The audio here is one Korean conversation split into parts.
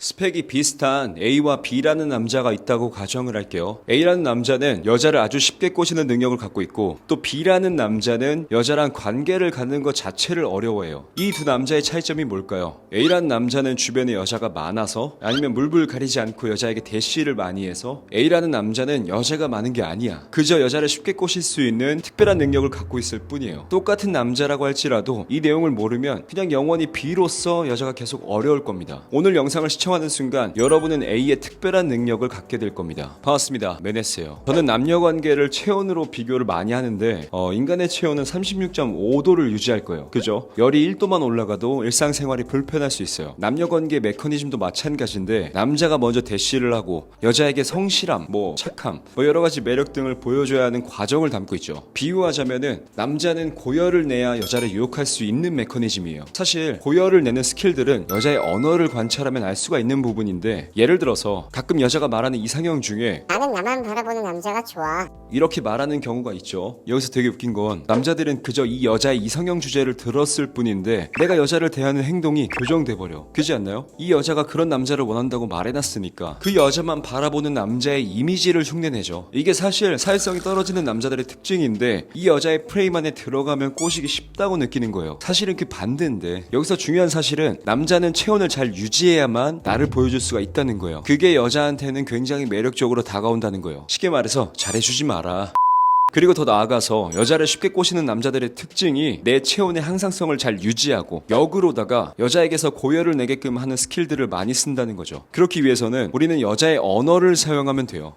스펙이 비슷한 A와 B라는 남자가 있다고 가정을 할게요. A라는 남자는 여자를 아주 쉽게 꼬시는 능력을 갖고 있고, 또 B라는 남자는 여자랑 관계를 갖는 것 자체를 어려워해요. 이 두 남자의 차이점이 뭘까요? A라는 남자는 주변에 여자가 많아서, 아니면 물불 가리지 않고 여자에게 대시를 많이 해서, A라는 남자는 여자가 많은 게 아니야. 그저 여자를 쉽게 꼬실 수 있는 특별한 능력을 갖고 있을 뿐이에요. 똑같은 남자라고 할지라도 이 내용을 모르면 그냥 영원히 B로서 여자가 계속 어려울 겁니다. 오늘 영상을 시청하는 순간 여러분은 A의 특별한 능력을 갖게 될 겁니다. 반갑습니다. 메네스예요. 저는 남녀관계를 체온으로 비교를 많이 하는데 인간의 체온은 36.5도를 유지할 거예요. 그죠? 열이 1도만 올라가도 일상생활이 불편할 수 있어요. 남녀관계 메커니즘도 마찬가지인데, 남자가 먼저 대시를 하고 여자에게 성실함, 착함, 여러가지 매력 등을 보여줘야 하는 과정을 담고 있죠. 비유하자면은 남자는 고열을 내야 여자를 유혹할 수 있는 메커니즘이에요. 사실 고열을 내는 스킬들은 여자의 언어를 관찰하면 알 수가 있는 부분인데, 예를 들어서 가끔 여자가 말하는 이상형 중에 나는 나만 바라보는 남자가 좋아. 이렇게 말하는 경우가 있죠. 여기서 되게 웃긴 건, 남자들은 그저 이 여자의 이상형 주제를 들었을 뿐인데 내가 여자를 대하는 행동이 교정돼 버려. 그지 않나요? 이 여자가 그런 남자를 원한다고 말해놨으니까 그 여자만 바라보는 남자의 이미지를 흉내내죠. 이게 사실 사회성이 떨어지는 남자들의 특징인데, 이 여자의 프레임 안에 들어가면 꼬시기 쉽다고 느끼는 거예요. 사실은 그 반대인데, 여기서 중요한 사실은 남자는 체온을 잘 유지해야만 나를 보여줄 수가 있다는 거예요. 그게 여자한테는 굉장히 매력적으로 다가온다는 거예요. 쉽게 말해서 잘해주지 마라. 그리고 더 나아가서 여자를 쉽게 꼬시는 남자들의 특징이 내 체온의 항상성을 잘 유지하고, 역으로다가 여자에게서 고열을 내게끔 하는 스킬들을 많이 쓴다는 거죠. 그렇기 위해서는 우리는 여자의 언어를 사용하면 돼요.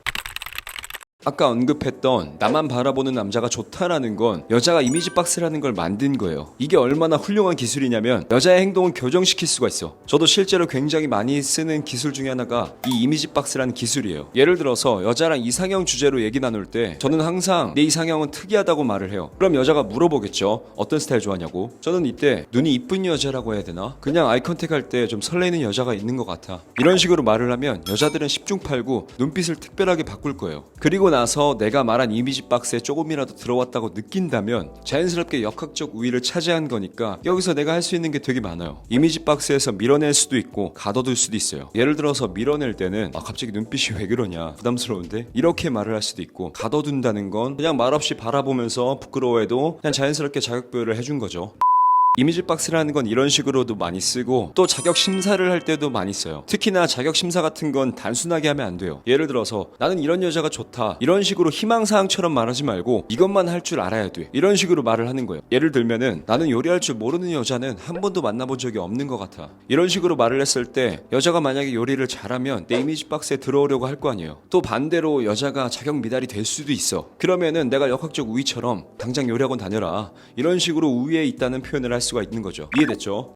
아까 언급했던 나만 바라보는 남자가 좋다라는 건 여자가 이미지 박스라는 걸 만든 거예요. 이게 얼마나 훌륭한 기술이냐면 여자의 행동을 교정시킬 수가 있어. 저도 실제로 굉장히 많이 쓰는 기술 중에 하나가 이 이미지 박스라는 기술이에요. 예를 들어서 여자랑 이상형 주제로 얘기 나눌 때 저는 항상 내 이상형은 특이하다고 말을 해요. 그럼 여자가 물어보겠죠. 어떤 스타일 좋아하냐고. 저는 이때 눈이 이쁜 여자라고 해야 되나? 그냥 아이 컨택 할 때 좀 설레는 여자가 있는 것 같아. 이런 식으로 말을 하면 여자들은 10중 8구 눈빛을 특별하게 바꿀 거예요. 그리고 나서 내가 말한 이미지 박스에 조금이라도 들어왔다고 느낀다면 자연스럽게 역학적 우위를 차지한 거니까 여기서 내가 할 수 있는 게 되게 많아요. 이미지 박스에서 밀어낼 수도 있고 가둬둘 수도 있어요. 예를 들어서 밀어낼 때는 갑자기 눈빛이 왜 그러냐, 부담스러운데, 이렇게 말을 할 수도 있고, 가둬둔다는 건 그냥 말없이 바라보면서 부끄러워해도 그냥 자연스럽게 자격부여를 해준 거죠. 이미지 박스라는 건 이런 식으로도 많이 쓰고, 또 자격 심사를 할 때도 많이 써요. 특히나 자격 심사 같은 건 단순하게 하면 안 돼요. 예를 들어서 나는 이런 여자가 좋다, 이런 식으로 희망사항처럼 말하지 말고 이것만 할 줄 알아야 돼, 이런 식으로 말을 하는 거예요. 예를 들면은 나는 요리할 줄 모르는 여자는 한 번도 만나본 적이 없는 것 같아, 이런 식으로 말을 했을 때 여자가 만약에 요리를 잘하면 내 이미지 박스에 들어오려고 할 거 아니에요. 또 반대로 여자가 자격 미달이 될 수도 있어. 그러면은 내가 역학적 우위처럼 당장 요리학원 다녀라, 이런 식으로 우위에 있다는 표현을 할 수가 있는 거죠. 이해됐죠?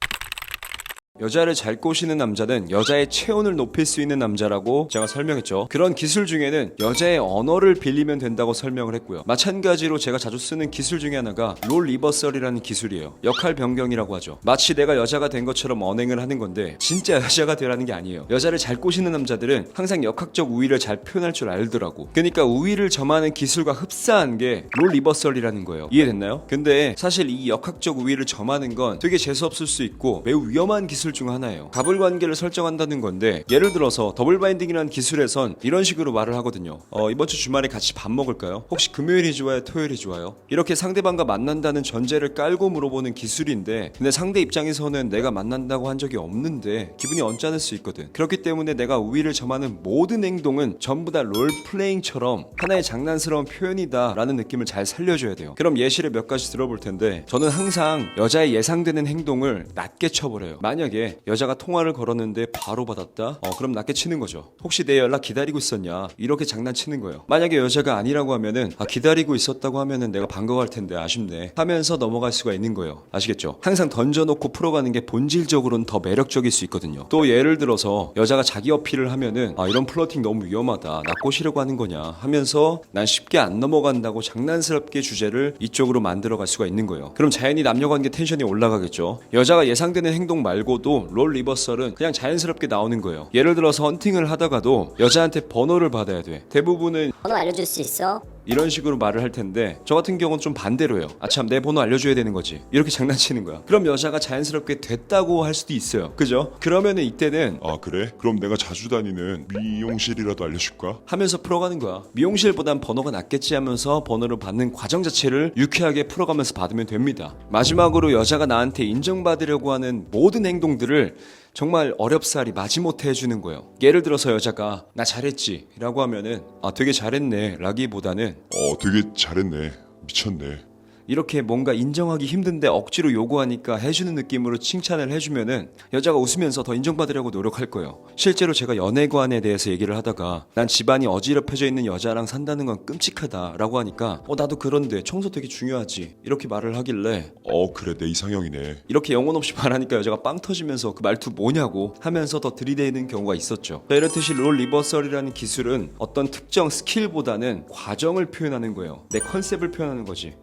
여자를 잘 꼬시는 남자는 여자의 체온을 높일 수 있는 남자라고 제가 설명했죠. 그런 기술 중에는 여자의 언어를 빌리면 된다고 설명을 했고요. 마찬가지로 제가 자주 쓰는 기술 중에 하나가 롤 리버설이라는 기술이에요. 역할 변경이라고 하죠. 마치 내가 여자가 된 것처럼 언행을 하는 건데 진짜 여자가 되라는 게 아니에요. 여자를 잘 꼬시는 남자들은 항상 역학적 우위를 잘 표현할 줄 알더라고. 그러니까 우위를 점하는 기술과 흡사한 게 롤 리버설이라는 거예요. 이해됐나요? 근데 사실 이 역학적 우위를 점하는 건 되게 재수없을 수 있고 매우 위험한 기술 중 하나예요. 갑을 관계를 설정한다는 건데, 예를 들어서 더블 바인딩이라는 기술에선 이런 식으로 말을 하거든요. 이번 주 주말에 같이 밥 먹을까요? 혹시 금요일이 좋아요, 토요일이 좋아요? 이렇게 상대방과 만난다는 전제를 깔고 물어보는 기술인데, 근데 상대 입장에서는 내가 만난다고 한 적이 없는데 기분이 언짢을 수 있거든. 그렇기 때문에 내가 우위를 점하는 모든 행동은 전부 다 롤플레잉처럼 하나의 장난스러운 표현이다 라는 느낌을 잘 살려줘야 돼요. 그럼 예시를 몇 가지 들어볼 텐데, 저는 항상 여자의 예상되는 행동을 낮게 쳐버려요. 만약에 여자가 통화를 걸었는데 바로 받았다? 그럼 낮게 치는 거죠. 혹시 내 연락 기다리고 있었냐? 이렇게 장난치는 거예요. 만약에 여자가 아니라고 하면은 기다리고 있었다고 하면은 내가 반가워할 텐데 아쉽네 하면서 넘어갈 수가 있는 거예요. 아시겠죠? 항상 던져놓고 풀어가는 게 본질적으로는 더 매력적일 수 있거든요. 또 예를 들어서 여자가 자기 어필을 하면은 이런 플러팅 너무 위험하다, 나 꼬시려고 하는 거냐 하면서 난 쉽게 안 넘어간다고 장난스럽게 주제를 이쪽으로 만들어갈 수가 있는 거예요. 그럼 자연히 남녀관계 텐션이 올라가겠죠. 여자가 예상되는 행동 말고도 롤 리버설은 그냥 자연스럽게 나오는 거예요. 예를 들어서 헌팅을 하다가도 여자한테 번호를 받아야 돼. 대부분은 번호 알려줄 수 있어? 이런 식으로 말을 할 텐데 저 같은 경우는 좀 반대로요. 아 참 내 번호 알려줘야 되는 거지. 이렇게 장난치는 거야. 그럼 여자가 자연스럽게 됐다고 할 수도 있어요. 그죠? 그러면은 이때는 아 그래? 그럼 내가 자주 다니는 미용실이라도 알려줄까? 하면서 풀어가는 거야. 미용실보단 번호가 낫겠지 하면서 번호를 받는 과정 자체를 유쾌하게 풀어가면서 받으면 됩니다. 마지막으로 여자가 나한테 인정받으려고 하는 모든 행동들을 정말 어렵사리 마지못해 해주는 거예요. 예를 들어서 여자가 나 잘했지 라고 하면은 아 되게 잘했네 라기보다는 되게 잘했네. 미쳤네. 이렇게 뭔가 인정하기 힘든데 억지로 요구하니까 해주는 느낌으로 칭찬을 해주면은 여자가 웃으면서 더 인정받으려고 노력할 거예요. 실제로 제가 연애관에 대해서 얘기를 하다가 난 집안이 어지럽혀져 있는 여자랑 산다는 건 끔찍하다 라고 하니까 나도 그런데 청소 되게 중요하지 이렇게 말을 하길래 그래 내 이상형이네. 이렇게 영혼 없이 말하니까 여자가 빵 터지면서 그 말투 뭐냐고 하면서 더 들이대는 경우가 있었죠. 자, 이렇듯이 롤 리버설이라는 기술은 어떤 특정 스킬보다는 과정을 표현하는 거예요. 내 컨셉을 표현하는 거지.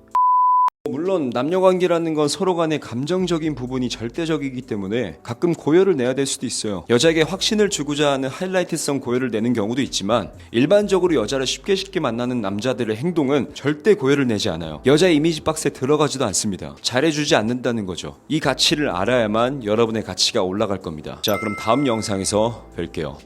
물론 남녀관계라는 건 서로 간의 감정적인 부분이 절대적이기 때문에 가끔 고열을 내야 될 수도 있어요. 여자에게 확신을 주고자 하는 하이라이트성 고열을 내는 경우도 있지만 일반적으로 여자를 쉽게 만나는 남자들의 행동은 절대 고열을 내지 않아요. 여자의 이미지 박스에 들어가지도 않습니다. 잘해주지 않는다는 거죠. 이 가치를 알아야만 여러분의 가치가 올라갈 겁니다. 자, 그럼 다음 영상에서 뵐게요.